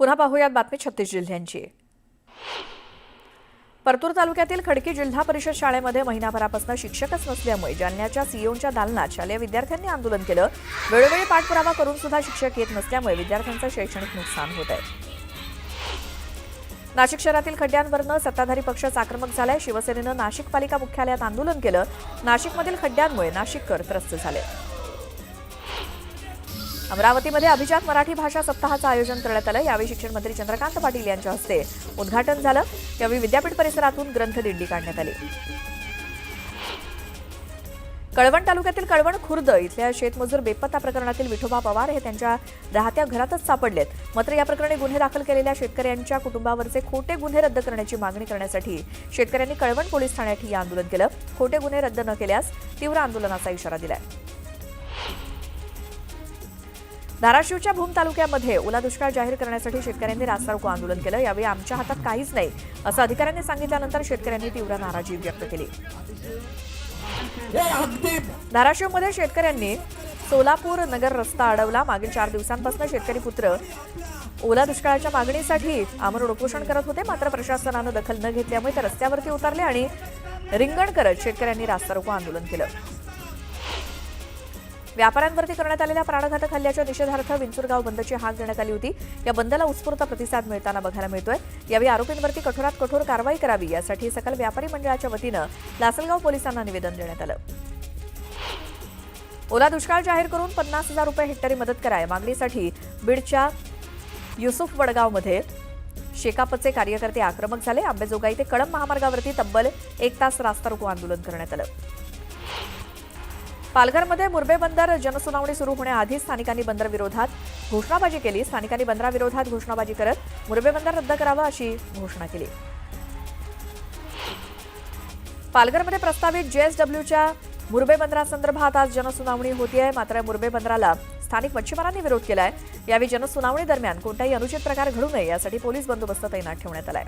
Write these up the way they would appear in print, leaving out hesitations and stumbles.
पुन्हा पाहूयात बातमी 36 जिल्ह्यांची। परतूर तालुक्यातील खडकी जिल्हा परिषद शाळेमध्ये महिनाभरापासून शिक्षकच नसल्यामुळे जालन्याच्या सीओच्या दालनात शालेय विद्यार्थ्यांनी आंदोलन केलं। वेळोवेळी पाठपुरावा करून सुद्धा शिक्षक येत नसल्यामुळे विद्यार्थ्यांचं शैक्षणिक नुकसान होत आहे। नाशिक शहरातील खड्ड्यांवरनं सत्ताधारी पक्षच आक्रमक झालाय। शिवसेनेनं नाशिक पालिका मुख्यालयात आंदोलन केलं। नाशिकमधील खड्ड्यांमुळे नाशिककर त्रस्त झाले। अमरावतीमध्ये अभिजात मराठी भाषा सप्ताहाचं आयोजन करण्यात आलं। यावेळी शिक्षण मंत्री चंद्रकांत पाटील यांच्या हस्ते उद्घाटन झालं। यावेळी विद्यापीठ परिसरातून ग्रंथदिंडी काढण्यात आली। कळवण तालुक्यातील कळवण खुर्द इथल्या शेतमजूर बेपत्ता प्रकरणातील विठोबा पवार हे त्यांच्या राहत्या घरातच सापडलेत। मात्र या प्रकरणी गुन्हे दाखल केलेल्या शेतकऱ्यांच्या कुटुंबावरचे खोटे गुन्हे रद्द करण्याची मागणी करण्यासाठी शेतकऱ्यांनी कळवण पोलीस ठाण्यात ही आंदोलन केलं। खोटे गुन्हे रद्द न केल्यास तीव्र आंदोलनाचा इशारा दिलाय। धाराशिवच्या भूम तालुक्यामध्ये ओला दुष्काळ जाहीर करण्यासाठी शेतकऱ्यांनी रास्तारोको आंदोलन केलं। यावेळी आमच्या हातात काहीच नाही असं अधिकाऱ्यांनी सांगितल्यानंतर शेतकऱ्यांनी तीव्र नाराजी व्यक्त केली। धाराशिवमध्ये शेतकऱ्यांनी सोलापूर नगर रस्ता अडवला। मागील 4 दिवसांपासून शेतकरी पुत्र ओला दुष्काळाच्या मागणीसाठी आमरण उपोषण करत होते। मात्र प्रशासनानं दखल न घेतल्यामुळे ते रस्त्यावरती उतरले आणि रिंगण करत शेतकऱ्यांनी रास्तारोको आंदोलन केलं। व्यापाऱ्यांवरती करण्यात आलेल्या प्राणघातक हल्ल्याच्या निषेधार्थ विंचुरगाव बंदची हाक देण्यात आली होती। या बंदला उत्स्फूर्त प्रतिसाद मिळताना बघायला मिळतोय। यावेळी आरोपींवरती कठोरात कठोर कारवाई करावी यासाठी सकल व्यापारी मंडळाच्या वतीनं लासलगाव पोलिसांना निवेदन देण्यात आलं। ओला दुष्काळ जाहीर करून 50,000 रुपये हेक्टरी मदत करा या मागणीसाठी बीडच्या युसुफ वडगावमध्ये शेकापचे कार्यकर्ते आक्रमक झाले। आंबेजोगाई ते कळंब महामार्गावरती तब्बल 1 तास रास्तारोको आंदोलन करण्यात आलं। पालघरमध्ये मुरबे बंदर जनसुनावणी सुरू होण्याआधी स्थानिकांनी बंदर विरोधात घोषणाबाजी केली। स्थानिकांनी बंदराविरोधात घोषणाबाजी करत मुरबे बंदर रद्द करावं अशी घोषणा केली। पालघरमध्ये प्रस्तावित जेएसडब्ल्यूच्या मुरबे बंदरासंदर्भात आज जनसुनावणी होतीये। मात्र मुरबे बंदराला स्थानिक मच्छीमारांनी विरोध केलाय। यावेळी जनसुनावणी दरम्यान कोणताही अनुचित प्रकार घडू नये यासाठी पोलीस बंदोबस्त तैनात ठेवण्यात आलाय।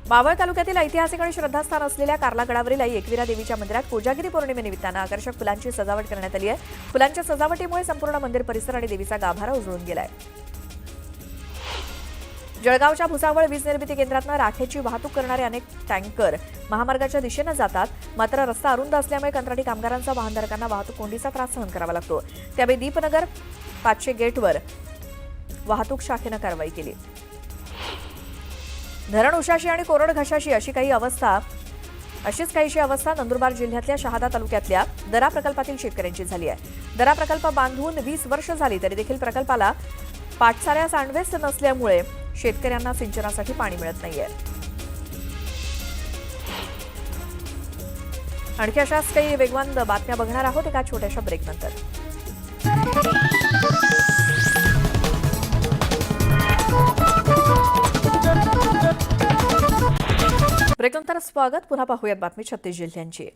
मावळ तालुक्यातील ऐतिहासिक आणि श्रद्धास्थान असलेल्या कार्लागडावरील आई एकविरा देवीच्या मंदिरात कोजागिरी पौर्णिमेनिमित्तानं आकर्षक फुलांची सजावट करण्यात आली आहे। फुलांच्या सजावटीमुळे संपूर्ण मंदिर परिसर आणि देवीचा गाभारा उजळून गेलाय। जळगावच्या भुसावळ वीज निर्मिती केंद्रातून राखेची वाहतूक करणारे अनेक टँकर महामार्गाच्या दिशेनं जातात। मात्र रस्ता अरुंद असल्यामुळे कंत्राटी कामगारांचा वाहनधारकांना वाहतूक कोंडीचा त्रास सहन करावा लागतो। त्यावेळी दीपनगर 500 गेटवर वाहतूक शाखेनं कारवाई केली। धरण उशाशी आणि कोरड घशाशी अशीच काहीशी अवस्था नंदुरबार जिल्ह्यातल्या शहादा तालुक्यातल्या दरा प्रकल्पातील शेतकऱ्यांची झाली आहे। दरा प्रकल्प बांधून 20 वर्ष झाली तरी देखील प्रकल्पाला पाटसाऱ्या सांडवेस नसल्यामुळे शेतकऱ्यांना सिंचनासाठी पाणी मिळत नाहीये। आणखी अशाच काही वेगवान बातम्या बघणार आहोत एका छोट्याशा ब्रेकनंतर। ब्रेकनंतर स्वागत। पुन्हा पाहूयात बातमी 36 जिल्ह्यांची।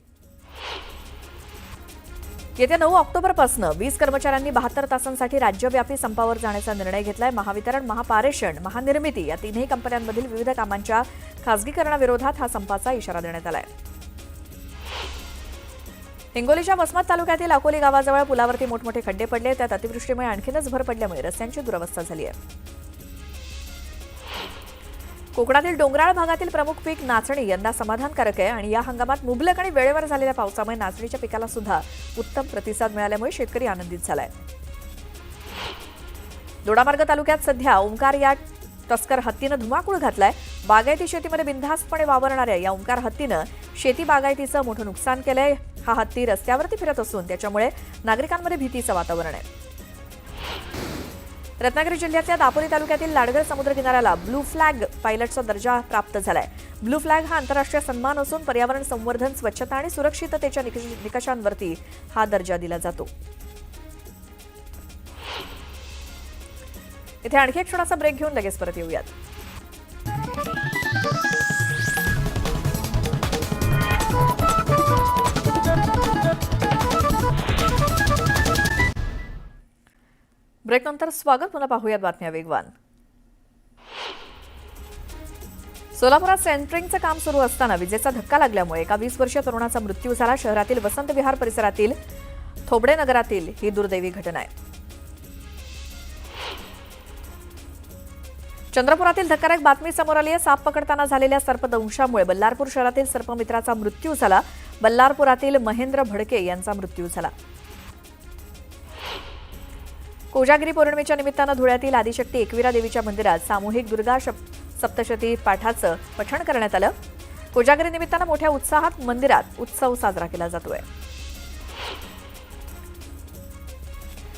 येत्या 9 ऑक्टोबरपासून वीज कर्मचाऱ्यांनी 72 तासांसाठी राज्यव्यापी संपावर जाण्याचा निर्णय घेतलाय। महावितरण, महापारेषण, महानिर्मिती या तिन्ही कंपन्यांमधील विविध कामांच्या खासगीकरणाविरोधात हा संपाचा इशारा देण्यात आलाय। हिंगोलीच्या वसमत तालुक्यातील अकोली गावाजवळ पुलावरती मोठमोठे खड्डे पडले। त्यात अतिवृष्टीमुळे आणखीनच भर पडल्यामुळे रस्त्यांची दुरवस्था झाली आहे। कोकणातील डोंगराळ भागातील प्रमुख पीक नाचणी यंदा समाधानकारक आहे आणि या हंगामात मुबलक आणि वेळेवर झालेल्या पावसामुळे नाचणीच्या पिकाला सुद्धा उत्तम प्रतिसाद मिळाल्यामुळे शेतकरी आनंदित झालाय। दोडामार्ग तालुक्यात सध्या ओंकार या तस्कर हत्तीनं धुमाकूळ घातलाय। बागायती शेतीमध्ये बिनधास्तपणे वावरणाऱ्या या ओंकार हत्तीनं शेती बागायतीचं मोठं नुकसान केलंय। हा हत्ती रस्त्यावरती फिरत असून त्याच्यामुळे नागरिकांमध्ये भीतीचं वातावरण आहे। रत्नागिरी जिल्ह्यातल्या दापोली तालुक्यातील लाडगर समुद्र किनाऱ्याला ब्लू फ्लॅग पायलटचा दर्जा प्राप्त झालाय। ब्लू फ्लॅग हा आंतरराष्ट्रीय सन्मान असून पर्यावरण संवर्धन, स्वच्छता आणि सुरक्षिततेच्या निकषांवरती हा दर्जा दिला जातो। इथे आणखी एक छोटासा ब्रेक घेऊन लगेच परत येऊयात। ब्रेकनंतर स्वागत। पुन्हा पाहूयात बातम्या वेगवान। सोलापुरात सेंटरिंगचं काम सुरू असताना विजेचा धक्का लागल्यामुळे एका 20 वर्षीय तरुणाचा मृत्यू झाला। शहरातील वसंत विहार परिसरातील थोबडे नगरातील ही दुर्दैवी घटना आहे। चंद्रपुरातील धक्कादायक बातमी समोर आली आहे। साप पकडताना झालेल्या सर्पदंशामुळे बल्लारपूर शहरातील सर्पमित्राचा मृत्यू झाला। बल्लारपुरातील महेंद्र भडके यांचा मृत्यू झाला। कोजागिरी पौर्णिमेच्या निमित्तानं धुळ्यातील आदिशक्ती एकविरा देवीच्या मंदिरात सामूहिक दुर्गा सप्तशती पाठाचं पठण करण्यात आलं। कोजागिरी निमित्तानं मोठ्या उत्साहात मंदिरात उत्सव साजरा केला जातोय।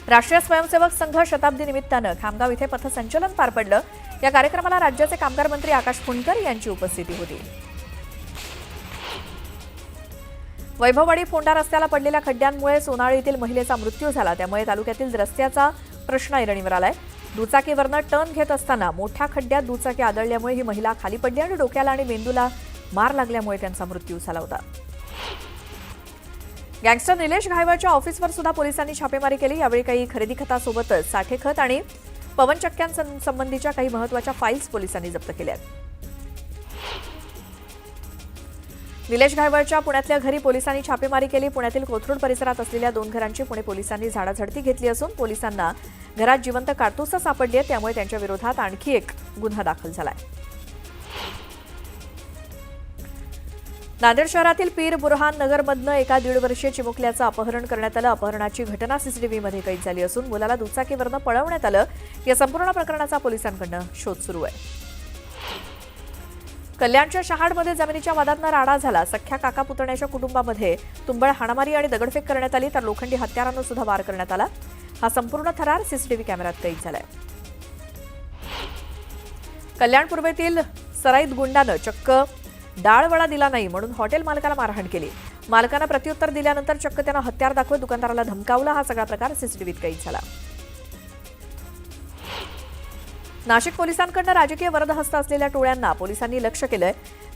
राष्ट्रीय स्वयंसेवक संघ शताब्दी निमित्तानं खामगाव इथे पथसंचलन पार पडलं। या कार्यक्रमाला राज्याचे कामगार मंत्री आकाश फुंडकर यांची उपस्थिती होती। वैभववाडी फोंडा रस्त्याला पडलेल्या खड्ड्यांमुळे सोनाळी येथील महिलेचा मृत्यू झाला। त्यामुळे तालुक्यातील रस्त्याचा प्रश्न ऐरणीवर आलाय। दुचाकीवरनं टर्न घेत असताना मोठ्या खड्ड्यात दुचाकी आदळल्यामुळे ही महिला खाली पडली आणि डोक्याला आणि मेंदूला मार लागल्यामुळे त्यांचा मृत्यू झाला होता। गँगस्टर निलेश घायवळच्या ऑफिसवर सुद्धा पोलिसांनी छापेमारी केली। यावेळी काही खरेदी खतासोबतच साठे खत आणि पवनचक्क्यांसंबंधीच्या काही महत्त्वाच्या फाईल्स पोलिसांनी जप्त केल्या आहेत। निलेश घायवळच्या पुण्यातल्या घरी पोलिसांनी छापेमारी केली। पुण्यातील कोथरूड परिसरात असलेल्या 2 घरांची पुणे पोलिसांनी झाडाझडती घेतली असून पोलिसांना घरात जिवंत काडतुसं सापडली आहे। त्यामुळे त्यांच्या विरोधात आणखी एक गुन्हा दाखल झालाय। नांदेड शहरातील पीर बुरहान नगरमधनं एका 1.5 वर्षीय चिमुकल्याचं अपहरण करण्यात आलं। अपहरणाची घटना सीसीटीव्हीमध्ये कैद झाली असून मुलाला दुचाकीवरनं पळवण्यात आलं। या संपूर्ण प्रकरणाचा पोलिसांकडून शोध सुरू आहे। कल्याणच्या शहाडमध्ये जमिनीच्या वादातनं राडा झाला। सख्या काका पुतण्याच्या कुटुंबामध्ये तुंबळ हाणामारी आणि दगडफेक करण्यात आली तर लोखंडी हत्यारानं सुद्धा वार करण्यात आला। हा संपूर्ण थरार सीसीटीव्ही कॅमेऱ्यात कैद झालाय। कल्याण पूर्वेतील सराईत गुंडानं चक्क डाळवडा दिला नाही म्हणून हॉटेल मालकाला मारहाण केली। मालकानं प्रत्युत्तर दिल्यानंतर चक्क त्यानं हत्यार दाखवत दुकानदाराला धमकावलं। हा सगळा प्रकार सीसीटीव्हीत कैद झाला। नाशिक पोलिसांकडून राजकीय वरदहस्त असलेल्या टोळ्यांना पोलिसांनी लक्ष केलंय।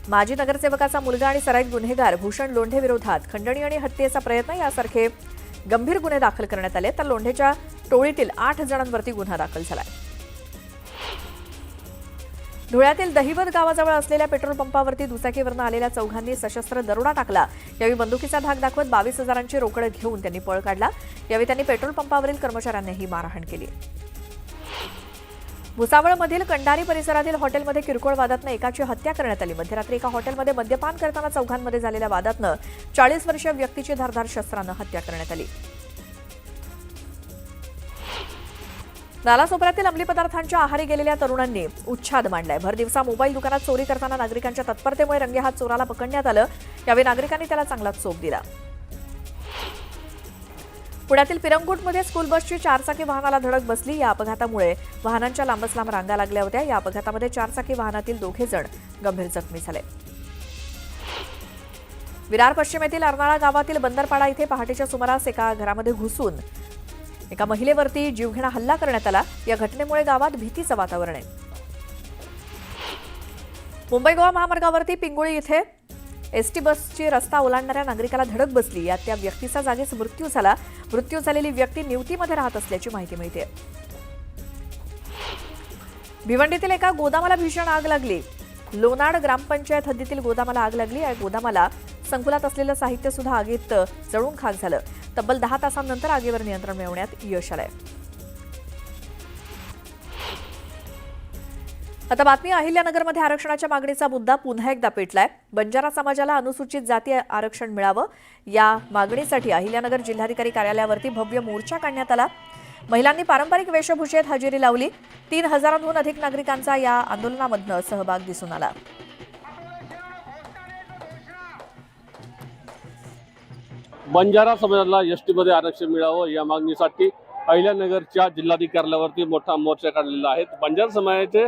माजी नगरसेवकाचा मुलगा आणि सराईत गुन्हेगार भूषण लोंढे विरोधात खंडणी आणि हत्येचा प्रयत्न यासारखे गंभीर गुन्हे दाखल करण्यात आले तर लोंढेच्या टोळीतील 8 जणांवरती गुन्हा दाखल झालाय। धुळ्यातील दहिवद गावाजवळ असलेल्या पेट्रोल पंपावरती दुचाकीवरनं आलेल्या चौघांनी सशस्त्र दरोडा टाकला। यावेळी बंदुकीचा धाक दाखवत 22,000ची रोकड घेऊन त्यांनी पळ काढला। यावेळी त्यांनी पेट्रोल पंपावरील कर्मचाऱ्यांनाही मारहाण केली। भुसावळमधील कंडारी परिसरातील हॉटेलमध्ये किरकोळ वादातनं एकाची हत्या करण्यात आली। मध्यरात्री एका हॉटेलमध्ये मद्यपान करताना चौघांमध्ये झालेल्या वादातनं 40 वर्षीय व्यक्तीची धारदार शस्त्रानं हत्या करण्यात आली। नालासोपाऱ्यातील अंमली पदार्थांच्या आहारी गेलेल्या तरुणांनी उच्छाद मांडलाय। भर दिवसा मोबाईल दुकानात चोरी करताना नागरिकांच्या तत्परतेमुळे रंगेहात चोराला पकडण्यात आलं। यावेळी नागरिकांनी त्याला चांगलाच चोप दिला। पुण्यातील पिरंगुटमध्ये स्कूल बसची 4चाकी वाहनाला धडक बसली। या अपघातामुळे वाहनांच्या लांबच लांब रांगा लागल्या होत्या। या अपघातामध्ये 4चाकी वाहनातील 2 जण गंभीर जखमी झाले। विरार पश्चिमेतील अर्नाळा गावातील बंदरपाडा इथे पहाटेच्या सुमारास एका घरामध्ये घुसून एका महिलेवरती जीवघेणा हल्ला करण्यात आला। या घटनेमुळे गावात भीतीचं वातावरण आहे। मुंबई गोवा महामार्गावरती पिंगुळी इथे एसटी बसची रस्ता ओलांडणाऱ्या नागरिकाला धडक बसली। यात त्या व्यक्तीचा जागीच मृत्यू झाला। मृत्यू झालेली व्यक्ती निवतीमध्ये राहत असल्याची माहिती मिळते। भिवंडीतील एका गोदामाला भीषण आग लागली। लोणाड ग्रामपंचायत हद्दीतील गोदामाला आग लागली। या गोदामाला संकुलात असलेलं साहित्य सुद्धा आगीत जळून खाक झालं। तब्बल 10 तासांनंतर आगीवर नियंत्रण मिळवण्यात यश आलंय। आता बातमी अहिल्यानगरमध्ये आरक्षणाच्या मागणीचा मुद्दा पुन्हा एकदा पेटलाय। बंजारा समाजाला अनुसूचित जाती आरक्षण मिळावं या मागणीसाठी अहिल्यानगर जिल्हाधिकारी कार्यालयावरती भव्य मोर्चा काढण्यात आला। महिलांनी पारंपरिक वेशभूषेत हजेरी लावली। 3,000हून अधिक नागरिकांचा या आंदोलनामधनं सहभाग दिसून आला। बंजारा समाजाला एसटीमध्ये आरक्षण मिळावं या मागणीसाठी अहिल्यानगरच्या जिल्हाधिकाऱ्यावरती मोठा मोर्चा काढलेला आहे। बंजारा समाजाचे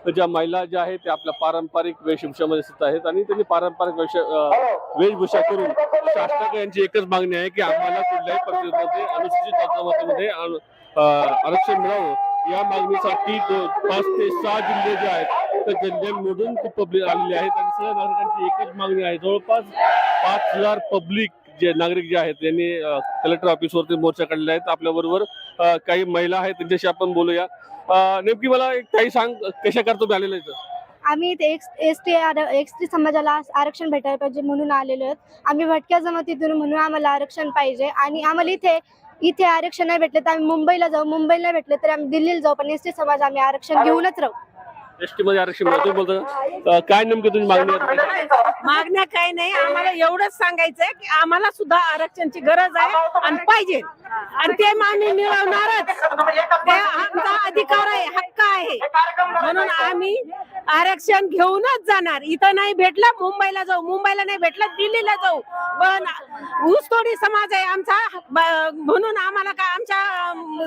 ज्या महिला ज्या आहेत त्या आपल्या पारंपरिक वेशभूषेमध्ये स्थित आहेत आणि त्यांनी पारंपरिक वेशभूषा करून शासनाकडे यांची एकच मागणी आहे की आम्हाला कुठल्याही परिस्थितीमध्ये अनुसूचित जमातीमध्ये आरक्षण मिळावं। या मागणीसाठी 5 ते 6 जिल्हे जे आहेत त्या जिल्ह्यांमधून खूप पब्लिक आलेली आहेत आणि सगळ्या नागरिकांची एकच मागणी आहे। जवळपास 5,000 पब्लिक जे नागरिक जे आहेत त्यांनी कलेक्टर ऑफिसवरती मोर्चा काढलेला आहे। आपल्याबरोबर काही महिला आहेत त्यांच्याशी आपण बोलूया। नेमकी मला एक काही सांग, कशा करतो आलेलं आहे? आम्ही एसटी समाजाला आरक्षण भेटायला पाहिजे म्हणून आलेलो आहोत। आम्ही भटक्या जमातीतून म्हणून आम्हाला आरक्षण पाहिजे आणि आम्हाला इथे आरक्षण नाही भेटले तर आम्ही मुंबईला जाऊ, मुंबईला भेटले तर आम्ही दिल्लीला जाऊ, पण एसटी समाज आम्ही आरक्षण घेऊनच राहू। एसटी मध्ये आरक्षण मिळावं तुम्ही बोलता काय नेमकी तुमची मागणी आहे? मागण्या काही नाही, आम्हाला एवढंच सांगायचंय की आम्हाला सुद्धा आरक्षणची गरज आहे आणि पाहिजे, आणि ते आम्ही मिळवणारच. ते आमचा अधिकार आहे, हक्क आहे, म्हणून आम्ही आरक्षण घेऊनच जाणार. इथं नाही भेटलं मुंबईला जाऊ, मुंबईला नाही भेटलं दिल्लीला जाऊ, पण ऊसतोडी समाज आहे आमचा, म्हणून आम्हाला काय आमच्या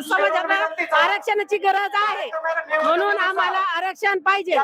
समाजाला आरक्षणाची गरज आहे, म्हणून आम्हाला आरक्षण पाहिजे.